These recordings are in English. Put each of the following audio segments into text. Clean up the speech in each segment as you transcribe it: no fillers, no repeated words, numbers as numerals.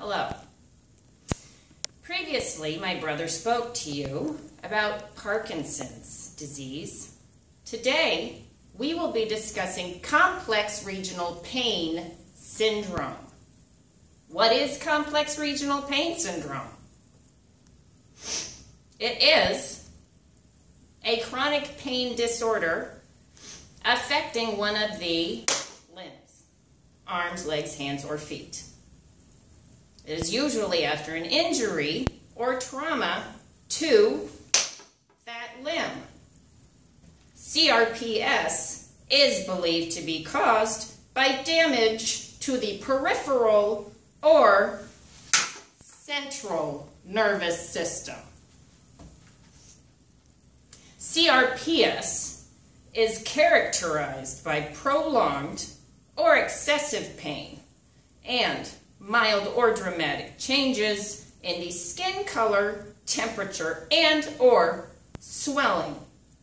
Hello. Previously, my brother spoke to you about Parkinson's disease. Today, we will be discussing complex regional pain syndrome. What is complex regional pain syndrome? It is a chronic pain disorder affecting one of the limbs, arms, legs, hands, or feet. It is usually after an injury or trauma to that limb. CRPS is believed to be caused by damage to the peripheral or central nervous system. CRPS is characterized by prolonged or excessive pain and mild or dramatic changes in the skin color, temperature, and or swelling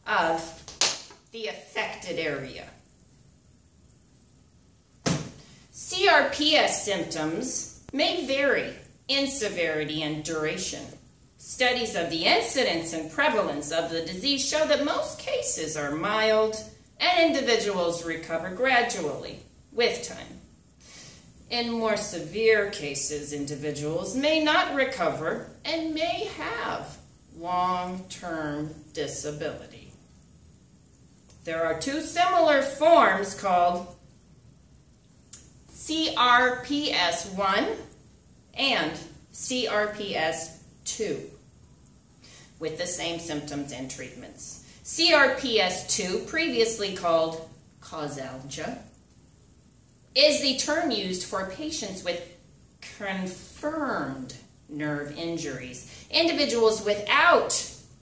of the affected area. CRPS symptoms may vary in severity and duration. Studies of the incidence and prevalence of the disease show that most cases are mild and individuals recover gradually with time. In more severe cases, individuals may not recover and may have long-term disability. There are two similar forms called CRPS1 and CRPS2 with the same symptoms and treatments. CRPS2, previously called causalgia, is the term used for patients with confirmed nerve injuries. Individuals without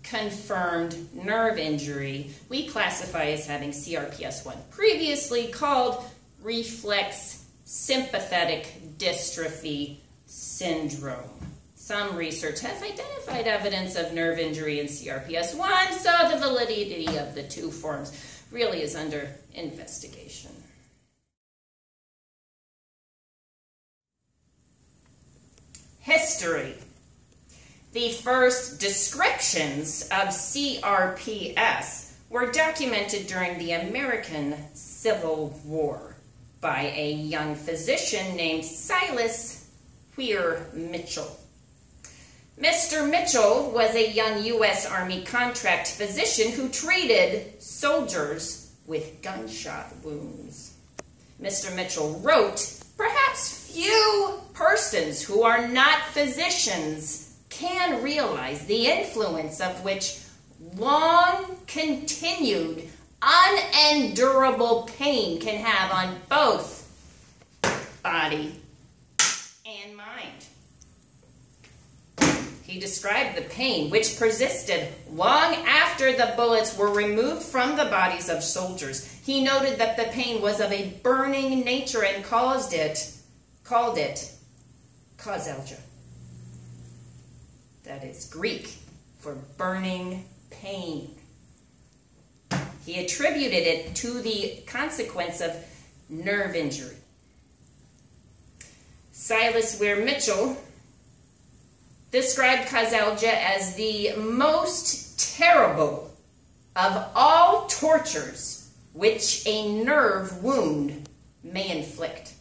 confirmed nerve injury, we classify as having CRPS1, previously called reflex sympathetic dystrophy syndrome. Some research has identified evidence of nerve injury in CRPS1, so the validity of the two forms really is under investigation. History. The first descriptions of CRPS were documented during the American Civil War by a young physician named Silas Weir Mitchell. Mr. Mitchell was a young U.S. Army contract physician who treated soldiers with gunshot wounds. Mr. Mitchell wrote, "Perhaps few persons who are not physicians can realize the influence of which long-continued, unendurable pain can have on both body and mind." He described the pain, which persisted long after the bullets were removed from the bodies of soldiers. He noted that the pain was of a burning nature and called it causalgia. That is Greek for burning pain. He attributed it to the consequence of nerve injury. Silas Weir Mitchell described causalgia as the most terrible of all tortures which a nerve wound may inflict.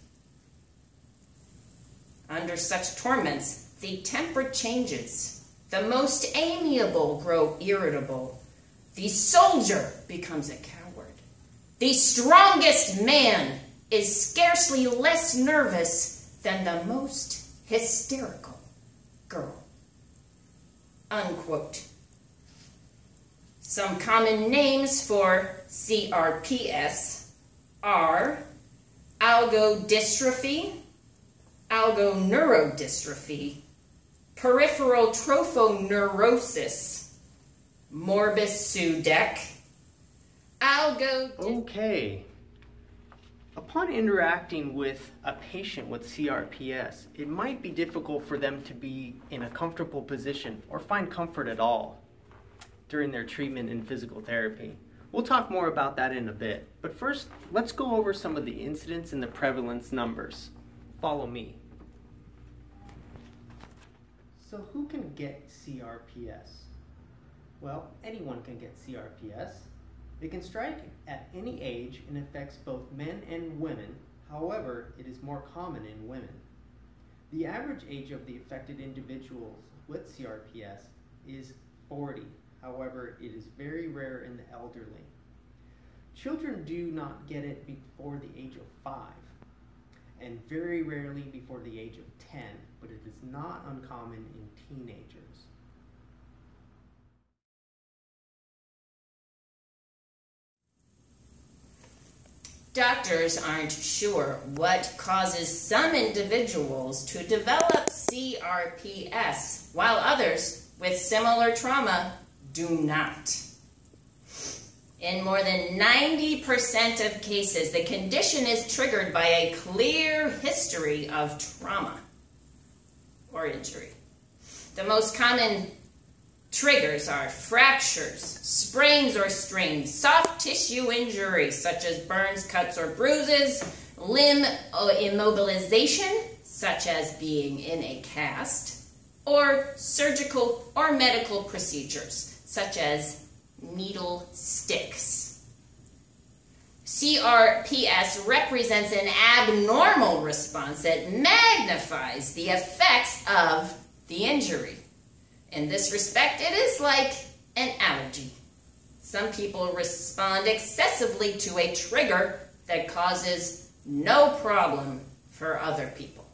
Under such torments, the temper changes. The most amiable grow irritable. The soldier becomes a coward. The strongest man is scarcely less nervous than the most hysterical girl. Unquote. Some common names for CRPS are algodystrophy, algoneurodystrophy, peripheral trophoneurosis, morbus Sudeck, Okay. Upon interacting with a patient with CRPS, it might be difficult for them to be in a comfortable position or find comfort at all during their treatment in physical therapy. We'll talk more about that in a bit, but first, let's go over some of the incidence and the prevalence numbers. Follow me. So who can get CRPS? Well, anyone can get CRPS. It can strike at any age and affects both men and women. However, it is more common in women. The average age of the affected individuals with CRPS is 40. However, it is very rare in the elderly. Children do not get it before the age of 5, and very rarely before the age of 10, but it is not uncommon in teenagers. Doctors aren't sure what causes some individuals to develop CRPS, while others with similar trauma do not. In more than 90% of cases, the condition is triggered by a clear history of trauma or injury. The most common triggers are fractures, sprains or strains, soft tissue injuries such as burns, cuts, or bruises, limb immobilization such as being in a cast, or surgical or medical procedures such as needle sticks. CRPS represents an abnormal response that magnifies the effects of the injury. In this respect, it is like an allergy. Some people respond excessively to a trigger that causes no problem for other people.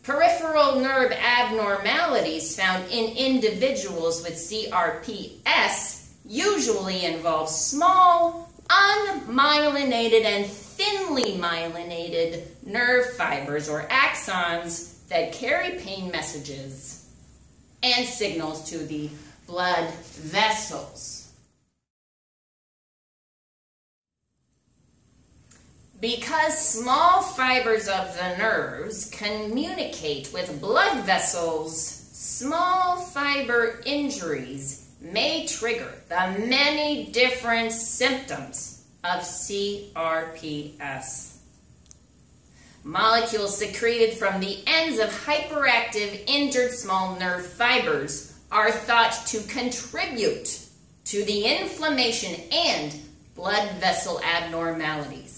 Peripheral nerve abnormalities found in individuals with CRPS usually involve small, unmyelinated and thinly myelinated nerve fibers or axons that carry pain messages and signals to the blood vessels. Because small fibers of the nerves communicate with blood vessels, small fiber injuries may trigger the many different symptoms of CRPS. Molecules secreted from the ends of hyperactive injured small nerve fibers are thought to contribute to the inflammation and blood vessel abnormalities.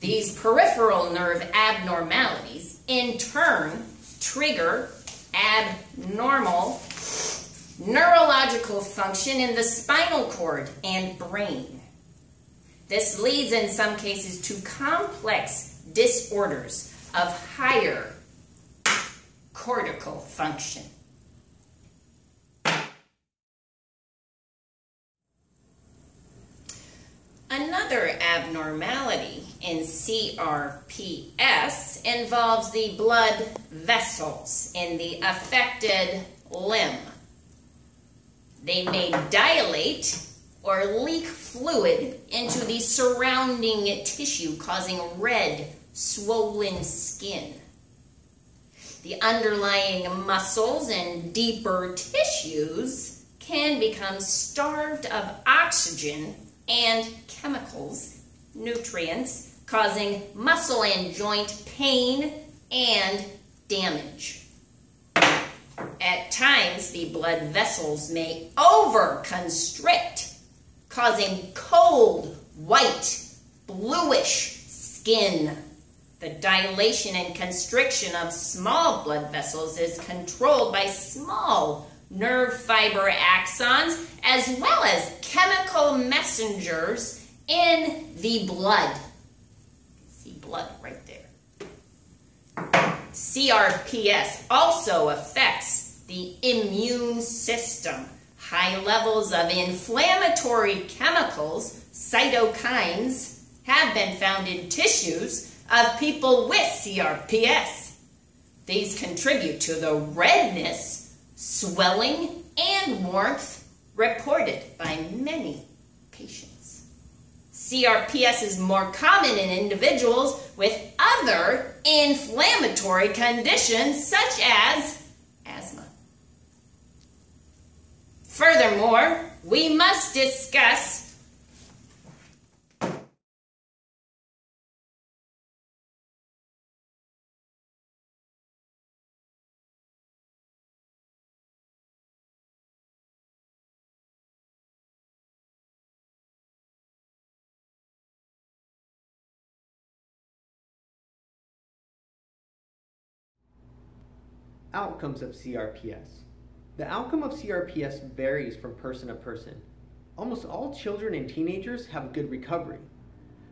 These peripheral nerve abnormalities, in turn, trigger abnormal neurological function in the spinal cord and brain. This leads in some cases to complex disorders of higher cortical function. Another abnormality in CRPS involves the blood vessels in the affected limb. They may dilate or leak fluid into the surrounding tissue, causing red, swollen skin. The underlying muscles and deeper tissues can become starved of oxygen and chemicals, nutrients, causing muscle and joint pain and damage. At times, the blood vessels may overconstrict, causing cold, white, bluish skin. The dilation and constriction of small blood vessels is controlled by small nerve fiber axons as well as chemical messengers in the blood. See blood right there. CRPS also affects the immune system. High levels of inflammatory chemicals, cytokines, have been found in tissues of people with CRPS. These contribute to the redness, swelling, and warmth reported by many patients. CRPS is more common in individuals with other inflammatory conditions such as asthma. Furthermore, we must discuss Outcomes of CRPS. The outcome of CRPS varies from person to person. Almost all children and teenagers have good recovery.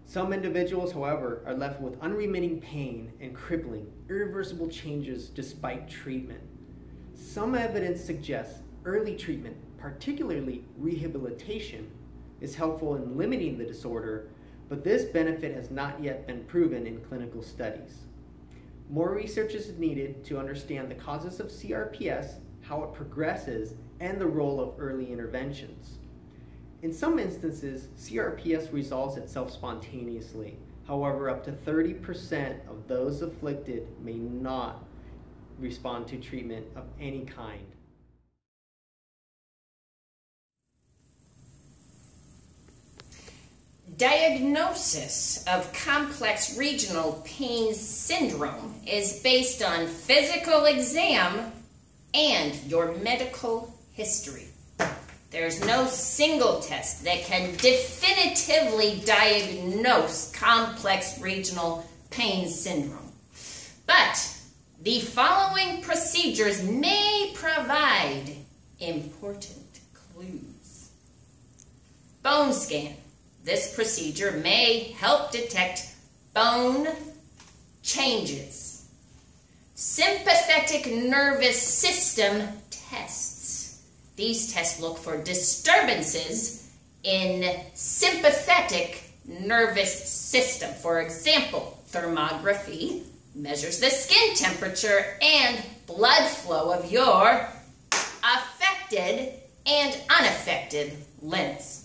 Some individuals, however, are left with unremitting pain and crippling, irreversible changes despite treatment. Some evidence suggests early treatment, particularly rehabilitation, is helpful in limiting the disorder, but this benefit has not yet been proven in clinical studies. More research is needed to understand the causes of CRPS, how it progresses, and the role of early interventions. In some instances, CRPS resolves itself spontaneously. However, up to 30% of those afflicted may not respond to treatment of any kind. Diagnosis of complex regional pain syndrome is based on physical exam and your medical history. There's no single test that can definitively diagnose complex regional pain syndrome. But the following procedures may provide important clues. Bone scan. This procedure may help detect bone changes. Sympathetic nervous system tests. These tests look for disturbances in sympathetic nervous system. For example, thermography measures the skin temperature and blood flow of your affected and unaffected limbs.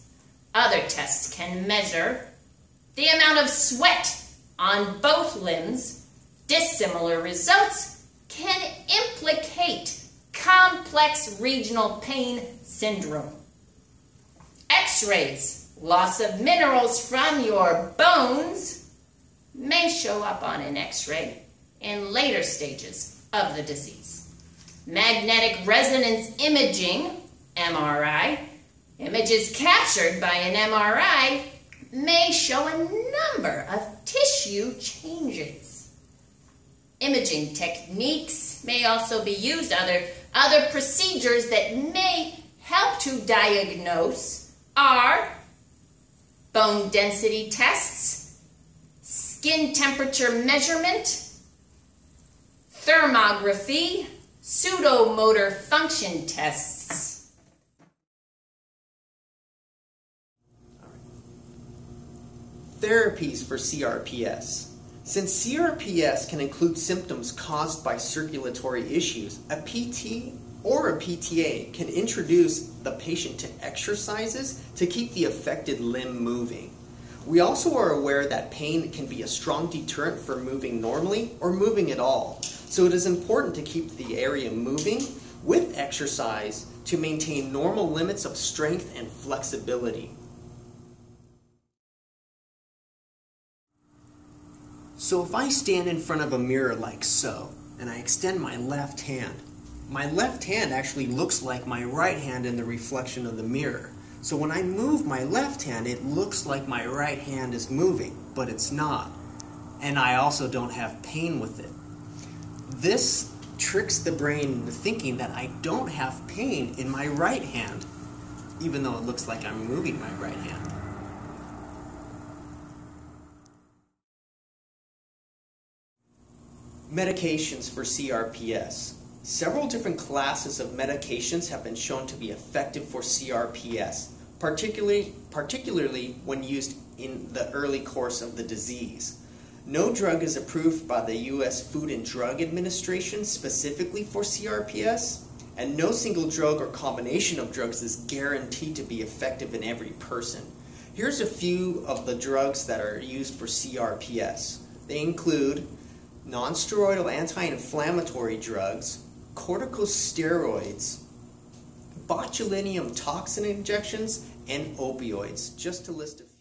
Other tests can measure the amount of sweat on both limbs. Dissimilar results can implicate complex regional pain syndrome. X-rays, loss of minerals from your bones, may show up on an X-ray in later stages of the disease. Magnetic resonance imaging, MRI, images captured by an MRI may show a number of tissue changes. Imaging techniques may also be used. Other procedures that may help to diagnose are bone density tests, skin temperature measurement, thermography, pseudomotor function tests. Therapies for CRPS. Since CRPS can include symptoms caused by circulatory issues, a PT or a PTA can introduce the patient to exercises to keep the affected limb moving. We also are aware that pain can be a strong deterrent for moving normally or moving at all, so it is important to keep the area moving with exercise to maintain normal limits of strength and flexibility. So if I stand in front of a mirror like so, and I extend my left hand actually looks like my right hand in the reflection of the mirror. So when I move my left hand, it looks like my right hand is moving, but it's not. And I also don't have pain with it. This tricks the brain into thinking that I don't have pain in my right hand, even though it looks like I'm moving my right hand. Medications for CRPS. Several different classes of medications have been shown to be effective for CRPS, particularly when used in the early course of the disease. No drug is approved by the U.S. Food and Drug Administration specifically for CRPS, and no single drug or combination of drugs is guaranteed to be effective in every person. Here's a few of the drugs that are used for CRPS. They include non-steroidal anti-inflammatory drugs, corticosteroids, botulinum toxin injections, and opioids, just to list a few.